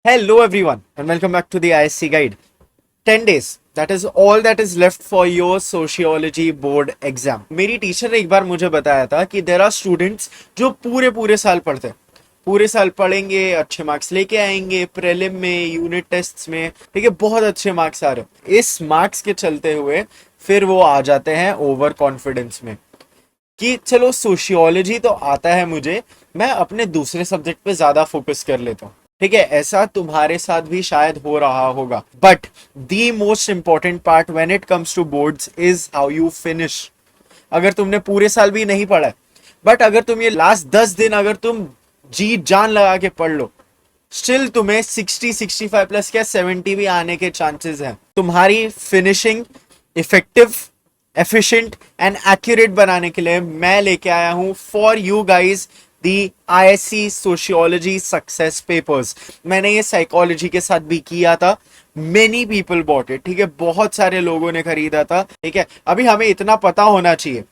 Hello everyone and welcome back to the ISC guide. 10 days. That is all that is left for your sociology board exam. मेरी teacher ने एक बार मुझे बताया था कि there are students जो पूरे पूरे साल पढ़ते हैं, पूरे साल पढ़ेंगे, अच्छे मार्क्स लेके आएंगे, प्रीलिम में, यूनिट टेस्ट्स में, ठीक है, बहुत अच्छे मार्क्स आ रहे हैं। इस मार्क्स के चलते हुए फिर वो आ जाते हैं ओवर कॉन्फिडेंस में कि चलो सोशियोलॉजी तो आता है मुझे, मैं अपने दूसरे सब्जेक्ट पे ज्यादा फोकस कर लेता हूँ। ठीक है, ऐसा तुम्हारे साथ भी शायद हो रहा होगा। But the most important part when it comes to boards is how you finish. अगर तुमने पूरे साल भी नहीं पढ़ा है, बट अगर तुम ये लास्ट 10 दिन अगर तुम जी जान लगा के पढ़ लो, स्टिल तुम्हें 60-65 प्लस क्या 70 भी आने के चांसेस हैं। तुम्हारी finishing effective, efficient and accurate बनाने के लिए मैं लेके आया हूं for you guys the ISC sociology success papers. मैंने ये साइकोलॉजी के साथ भी किया था। मेनी पीपल बॉट इट, ठीक है, बहुत सारे लोगों ने खरीदा था। ठीक है, अभी हमें इतना पता होना चाहिए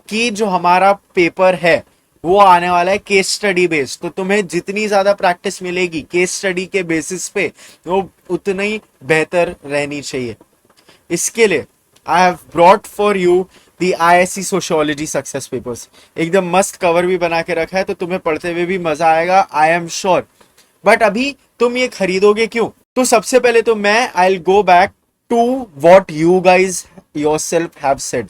कि जो हमारा पेपर है वो आने वाला है केस स्टडी बेस्ड। तो तुम्हें जितनी ज्यादा प्रैक्टिस मिलेगी केस स्टडी के बेसिस पे वो उतनी बेहतर रहनी चाहिए। इसके लिए I have brought for you the ISC sociology success papers. एकदम मस्त कवर भी बना के रखा है, तो तुम्हें पढ़ते हुए भी मजा आएगा, आई एम श्योर। बट अभी तुम ये खरीदोगे क्यों? तो सबसे पहले तो मैं I will go back to what you guys yourself have said.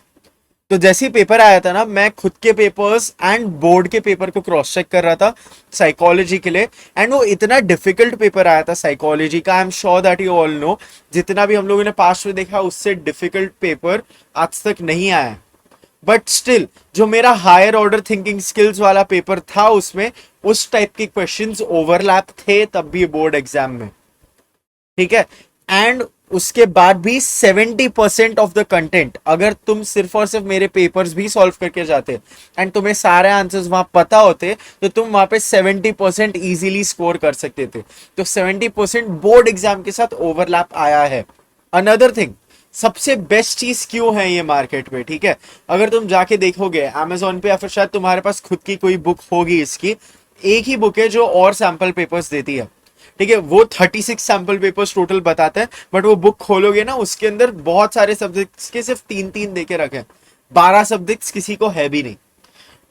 तो जैसे ही पेपर आया था ना, मैं खुद के पेपर्स एंड बोर्ड के पेपर को क्रॉस चेक कर रहा था साइकोलॉजी के लिए। एंड वो इतना डिफिकल्ट पेपर आया था साइकोलॉजी का, I am sure that you all know. जितना भी हम लोगों ने पास्ट में देखा उससे डिफिकल्ट पेपर आज तक नहीं आया। बट स्टिल जो मेरा हायर ऑर्डर थिंकिंग स्किल्स वाला पेपर था उसमें उस टाइप के क्वेश्चंस ओवरलैप थे तब भी बोर्ड एग्जाम में। ठीक है, एंड उसके बाद भी 70% ऑफ द कंटेंट अगर तुम सिर्फ और सिर्फ मेरे पेपर्स भी सॉल्व करके जाते एंड तुम्हें सारे आंसर्स वहां पता होते तो तुम वहां पे 70% इजीली स्कोर कर सकते थे। तो 70% बोर्ड एग्जाम के साथ ओवरलैप आया है। अनदर थिंग, सबसे बेस्ट चीज क्यों है ये मार्केट में? ठीक है, अगर तुम जाके देखोगे अमेजोन पे या फिर शायद तुम्हारे पास खुद की कोई बुक होगी, इसकी एक ही बुक है जो और सैंपल पेपर्स देती है। ठीक है, वो 36 सैंपल पेपर्स टोटल बताते हैं, बट वो बुक खोलोगे ना उसके अंदर बहुत सारे सब्जेक्ट्स के सिर्फ 3-3 देके रखे, 12 सब्जेक्ट्स किसी को है भी नहीं।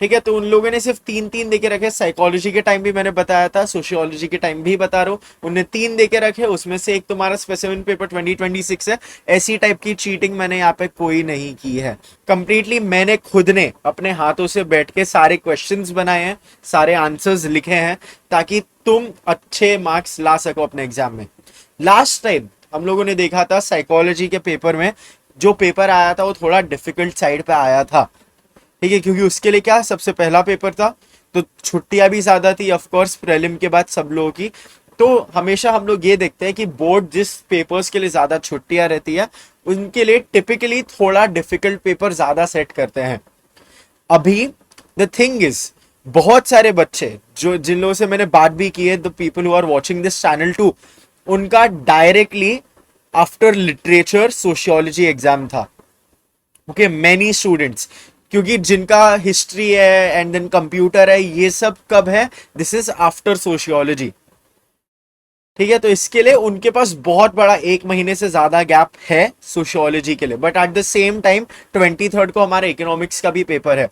ठीक है, तो उन लोगों ने सिर्फ 3-3 देके रखे। साइकोलॉजी के टाइम भी मैंने बताया था, सोशियोलॉजी के टाइम भी बता रहा हूँ, उन्हें 3 देके रखे, उसमें से एक तुम्हारा स्पेसिफिक पेपर 2026 है। ऐसी टाइप की चीटिंग मैंने यहाँ पे कोई नहीं की है। कंप्लीटली मैंने खुद ने अपने हाथों से बैठ के सारे क्वेश्चंस बनाए हैं, सारे आंसर्स लिखे हैं, ताकि तुम अच्छे मार्क्स ला सको अपने एग्जाम में। लास्ट टाइम हम लोगों ने देखा था साइकोलॉजी के पेपर में जो पेपर आया था वो थोड़ा डिफिकल्ट साइड पे आया था। ठीक है, क्योंकि उसके लिए क्या, सबसे पहला पेपर था तो छुट्टियां भी ज्यादा थी ऑफकोर्स प्रीलिम के बाद सब लोगों की। तो हमेशा हम लोग ये देखते हैं कि बोर्ड जिस पेपर्स के लिए ज्यादा छुट्टियां रहती है उनके लिए टिपिकली थोड़ा डिफिकल्ट पेपर ज्यादा सेट करते हैं। अभी द थिंग इज, बहुत सारे बच्चे जो जिन लोगों से मैंने बात भी की है, the people who are watching this channel too, उनका directly after literature sociology exam था। ओके, मेनी स्टूडेंट्स, क्योंकि जिनका हिस्ट्री है एंड देन कंप्यूटर है, ये सब कब है, दिस इज आफ्टर सोशियोलॉजी। ठीक है, तो इसके लिए उनके पास बहुत बड़ा 1 महीने से ज्यादा गैप है सोशियोलॉजी के लिए। But at the same time 23rd को हमारा इकोनॉमिक्स का भी पेपर है।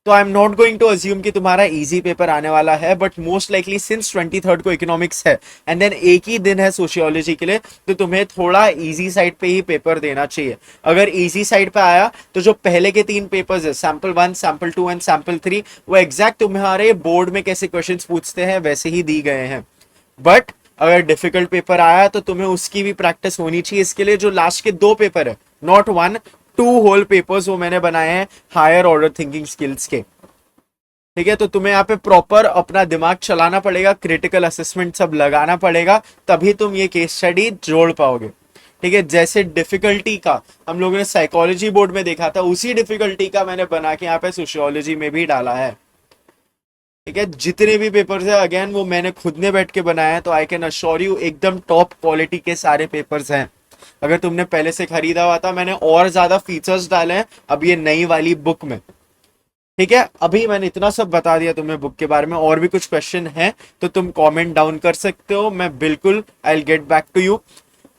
तो I am not going to assume कि तुम्हारा इजी पेपर आने वाला है, but most likely since 23rd को इकोनॉमिक्स है एंड देन एक ही दिन है सोशियोलॉजी के लिए, तो तुम्हें थोड़ा इजी साइड पे ही पेपर देना चाहिए। अगर इजी साइड पे आया तो जो पहले के 3 पेपर्स है, सैंपल 1, सैंपल 2 एंड सैंपल 3, वो एग्जैक्ट तुम्हारे बोर्ड में कैसे क्वेश्चन पूछते हैं वैसे ही दी गए हैं। बट अगर डिफिकल्ट पेपर आया तो तुम्हें उसकी भी प्रैक्टिस होनी चाहिए। इसके लिए जो लास्ट के 2 पेपर है, नॉट 1, 2 होल पेपर्स वो मैंने बनाए हैं हायर ऑर्डर थिंकिंग स्किल्स के। ठीक है, तो तुम्हें यहाँ पे प्रॉपर अपना दिमाग चलाना पड़ेगा, क्रिटिकल असेसमेंट सब लगाना पड़ेगा, तभी तुम ये केस स्टडी जोड़ पाओगे। ठीक है, जैसे डिफिकल्टी का हम लोगों ने साइकोलॉजी बोर्ड में देखा था, उसी डिफिकल्टी का मैंने बना के यहाँ पे सोशियोलॉजी में भी डाला है। ठीक है, जितने भी पेपर्स है अगेन वो मैंने खुद ने बैठ के बनाया है, तो आई कैन अश्योर यू एकदम टॉप क्वालिटी के सारे पेपर्स हैं। अगर तुमने पहले से खरीदा हुआ था, मैंने और ज्यादा फीचर्स डाले हैं अब ये नई वाली बुक में। ठीक है, अभी मैंने इतना सब बता दिया तुम्हें बुक के बारे में। और भी कुछ क्वेश्चन है तो तुम कमेंट डाउन कर सकते हो, मैं बिल्कुल I will get back to you.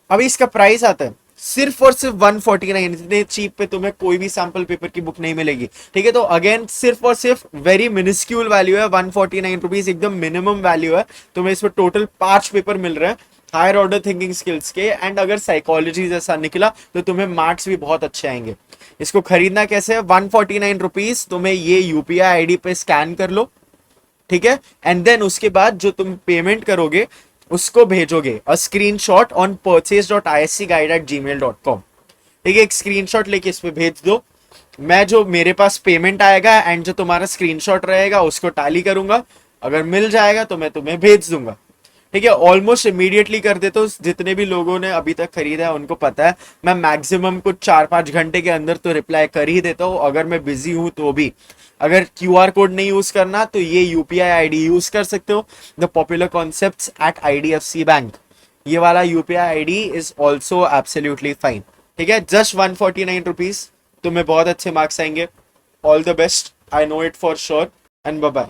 अभी इसका प्राइस आता है सिर्फ और सिर्फ 149। इतने चीप पे तुम्हें कोई भी सैंपल पेपर की बुक नहीं मिलेगी। ठीक है, तो अगेन सिर्फ और सिर्फ वेरी मिनिस्क्यूल वैल्यू है, 149 रुपीज, एकदम मिनिमम वैल्यू है। तुम्हें इसमें टोटल 5 पेपर मिल रहे हैं हायर ऑर्डर थिंकिंग स्किल्स के, एंड अगर साइकोलॉजी जैसा निकला तो तुम्हें मार्क्स भी बहुत अच्छे आएंगे। इसको खरीदना कैसे है, 149 रुपीज तुम्हें ये यूपीआई आईडी पे स्कैन कर लो, ठीक है, एंड देन उसके बाद जो तुम पेमेंट करोगे उसको भेजोगे अ स्क्रीनशॉट ऑन purchase.iscguide@gmail.com। ठीक है, एक स्क्रीनशॉट लेके इस पे भेज दो। मैं जो मेरे पास पेमेंट आएगा एंड जो तुम्हारा स्क्रीनशॉट रहेगा उसको टैली करूंगा, अगर मिल जाएगा तो मैं तुम्हें भेज दूंगा। ठीक है, ऑलमोस्ट इमीडिएटली कर दे, तो जितने भी लोगों ने अभी तक खरीदा है उनको पता है मैं मैक्सिमम कुछ 4-5 घंटे के अंदर तो रिप्लाई कर ही देता हूँ, अगर मैं बिजी हूं तो भी। अगर क्यूआर कोड नहीं यूज करना तो ये यूपीआई आईडी यूज कर सकते हो, the popular concepts at IDFC bank. ये वाला UPI ID is also absolutely fine. ठीक है, जस्ट 149 रुपीज, तुम्हें बहुत अच्छे मार्क्स आएंगे। All the best, I know it for sure, and bye bye.